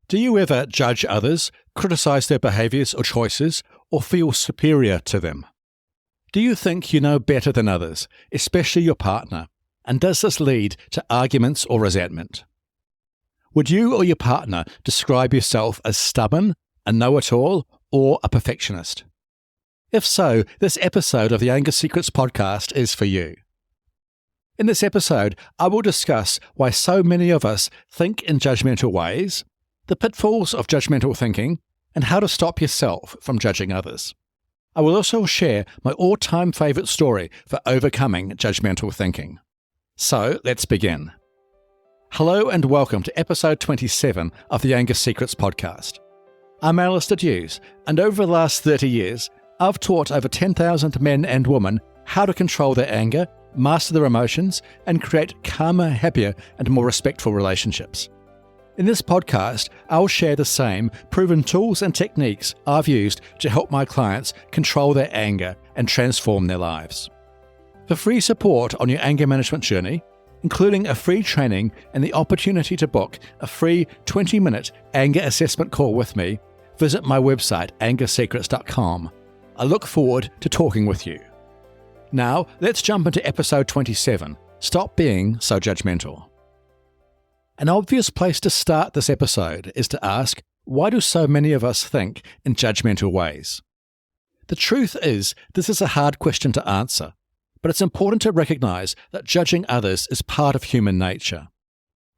Do you ever judge others, criticise their behaviours or choices, or feel superior to them? Do you think you know better than others, especially your partner, and does this lead to arguments or resentment? Would you or your partner describe yourself as stubborn, a know-it-all, or a perfectionist? If so, this episode of the Anger Secrets podcast is for you. In this episode, I will discuss why so many of us think in judgmental ways, the pitfalls of judgmental thinking, and how to stop yourself from judging others. I will also share my all-time favourite story for overcoming judgmental thinking. So, let's begin. Hello and welcome to episode 27 of the Anger Secrets podcast. I'm Alistair Hughes, and over the last 30 years, I've taught over 10,000 men and women how to control their anger, master their emotions, and create calmer, happier, and more respectful relationships. In this podcast, I'll share the same proven tools and techniques I've used to help my clients control their anger and transform their lives. For free support on your anger management journey, including a free training and the opportunity to book a free 20-minute anger assessment call with me, visit my website angersecrets.com. I look forward to talking with you. Now, let's jump into episode 27, Stop Being So Judgmental. An obvious place to start this episode is to ask, why do so many of us think in judgmental ways? The truth is, this is a hard question to answer, but it's important to recognise that judging others is part of human nature.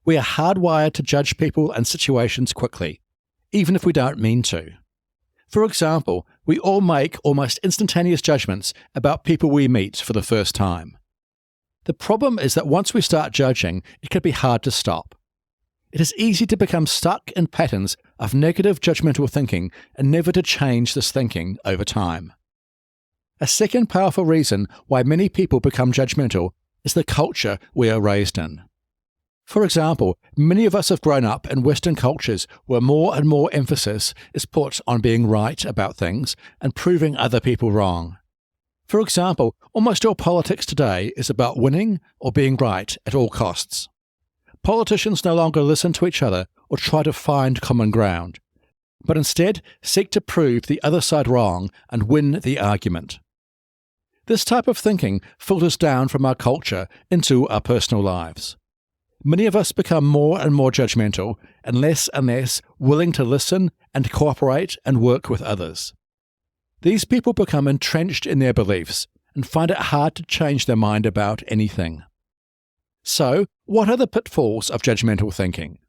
We are hardwired to judge people and situations quickly, even if we don't mean to. For example, we all make almost instantaneous judgments about people we meet for the first time. The problem is that once we start judging, it can be hard to stop. It is easy to become stuck in patterns of negative judgmental thinking and never to change this thinking over time. A second powerful reason why many people become judgmental is the culture we are raised in. For example, many of us have grown up in Western cultures where more and more emphasis is put on being right about things and proving other people wrong. For example, almost all politics today is about winning or being right at all costs. Politicians no longer listen to each other or try to find common ground, but instead seek to prove the other side wrong and win the argument. This type of thinking filters down from our culture into our personal lives. Many of us become more and more judgmental and less willing to listen and cooperate and work with others. These people become entrenched in their beliefs and find it hard to change their mind about anything. So, what are the pitfalls of judgmental thinking?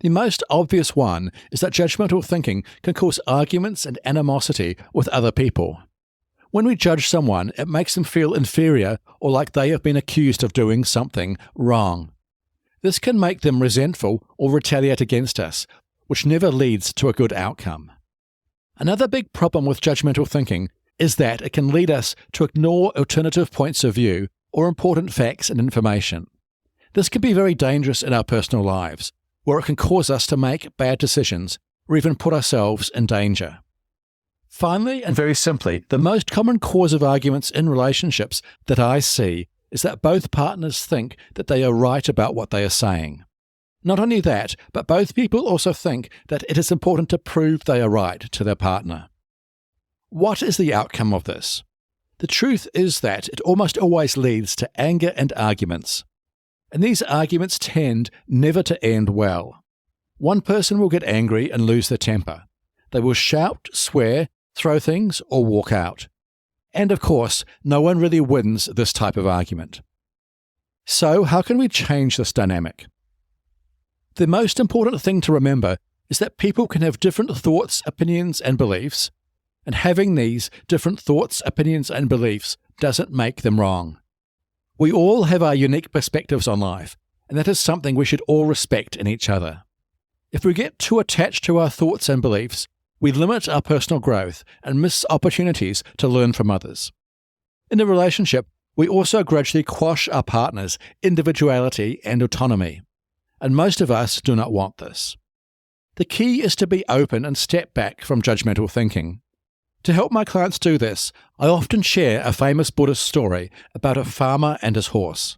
The most obvious one is that judgmental thinking can cause arguments and animosity with other people. When we judge someone, it makes them feel inferior or like they have been accused of doing something wrong. This can make them resentful or retaliate against us, which never leads to a good outcome. Another big problem with judgmental thinking is that it can lead us to ignore alternative points of view or important facts and information. This can be very dangerous in our personal lives, where it can cause us to make bad decisions or even put ourselves in danger. Finally, and very simply, the most common cause of arguments in relationships that I see is that both partners think that they are right about what they are saying. Not only that, but both people also think that it is important to prove they are right to their partner. What is the outcome of this? The truth is that it almost always leads to anger and arguments. And these arguments tend never to end well. One person will get angry and lose their temper. They will shout, swear, throw things, or walk out. And of course, no one really wins this type of argument. So, how can we change this dynamic? The most important thing to remember is that people can have different thoughts, opinions, and beliefs, and having these different thoughts, opinions, and beliefs doesn't make them wrong. We all have our unique perspectives on life, and that is something we should all respect in each other. If we get too attached to our thoughts and beliefs, we limit our personal growth and miss opportunities to learn from others. In a relationship, we also gradually quash our partner's individuality and autonomy, and most of us do not want this. The key is to be open and step back from judgmental thinking. To help my clients do this, I often share a famous Buddhist story about a farmer and his horse.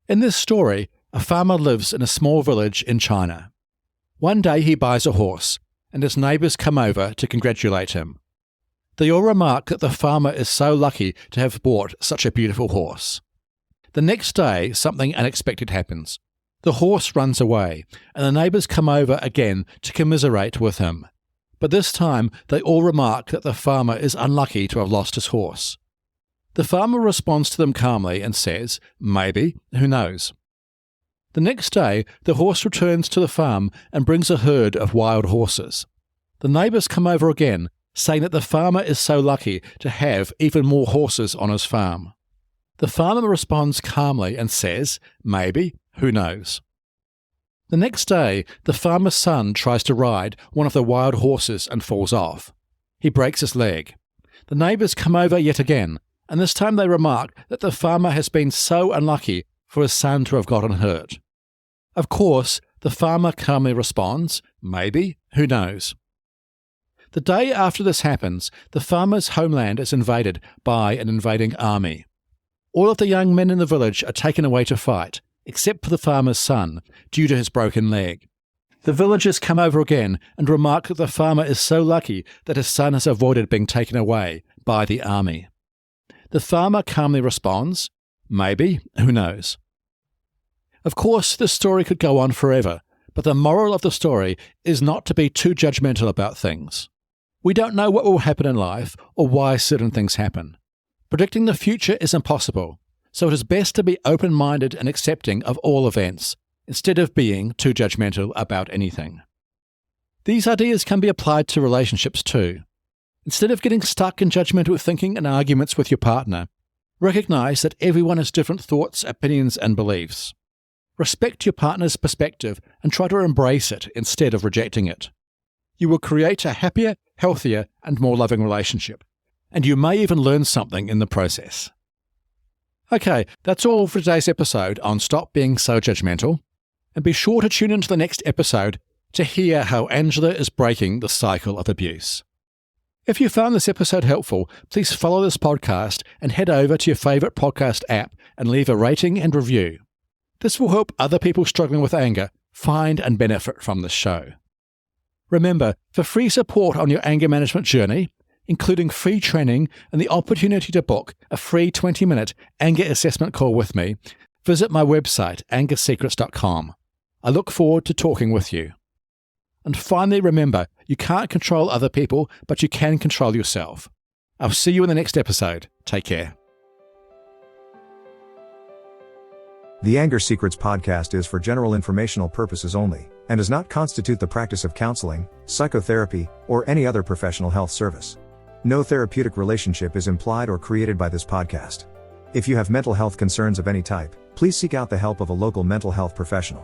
In this story, a farmer lives in a small village in China. One day he buys a horse, and his neighbours come over to congratulate him. They all remark that the farmer is so lucky to have bought such a beautiful horse. The next day, something unexpected happens. The horse runs away, and the neighbours come over again to commiserate with him. But this time, they all remark that the farmer is unlucky to have lost his horse. The farmer responds to them calmly and says, "Maybe, who knows?" The next day, the horse returns to the farm and brings a herd of wild horses. The neighbours come over again, saying that the farmer is so lucky to have even more horses on his farm. The farmer responds calmly and says, "Maybe, who knows?" The next day, the farmer's son tries to ride one of the wild horses and falls off. He breaks his leg. The neighbours come over yet again, and this time they remark that the farmer has been so unlucky for his son to have gotten hurt. Of course, the farmer calmly responds, "Maybe, who knows?" The day after this happens, the farmer's homeland is invaded by an invading army. All of the young men in the village are taken away to fight, except for the farmer's son, due to his broken leg. The villagers come over again and remark that the farmer is so lucky that his son has avoided being taken away by the army. The farmer calmly responds, "Maybe, who knows?" Of course, this story could go on forever, but the moral of the story is not to be too judgmental about things. We don't know what will happen in life or why certain things happen. Predicting the future is impossible, so it is best to be open-minded and accepting of all events, instead of being too judgmental about anything. These ideas can be applied to relationships too. Instead of getting stuck in judgmental thinking and arguments with your partner, recognize that everyone has different thoughts, opinions, and beliefs. Respect your partner's perspective and try to embrace it instead of rejecting it. You will create a happier, healthier, and more loving relationship, and you may even learn something in the process. Okay, that's all for today's episode on Stop Being So Judgmental, and be sure to tune into the next episode to hear how Angela is breaking the cycle of abuse. If you found this episode helpful, please follow this podcast and head over to your favourite podcast app and leave a rating and review. This will help other people struggling with anger find and benefit from this show. Remember, for free support on your anger management journey, including free training and the opportunity to book a free 20-minute anger assessment call with me, visit my website, angersecrets.com. I look forward to talking with you. And finally, remember, you can't control other people, but you can control yourself. I'll see you in the next episode. Take care. The Anger Secrets podcast is for general informational purposes only, and does not constitute the practice of counseling, psychotherapy, or any other professional health service. No therapeutic relationship is implied or created by this podcast. If you have mental health concerns of any type, please seek out the help of a local mental health professional.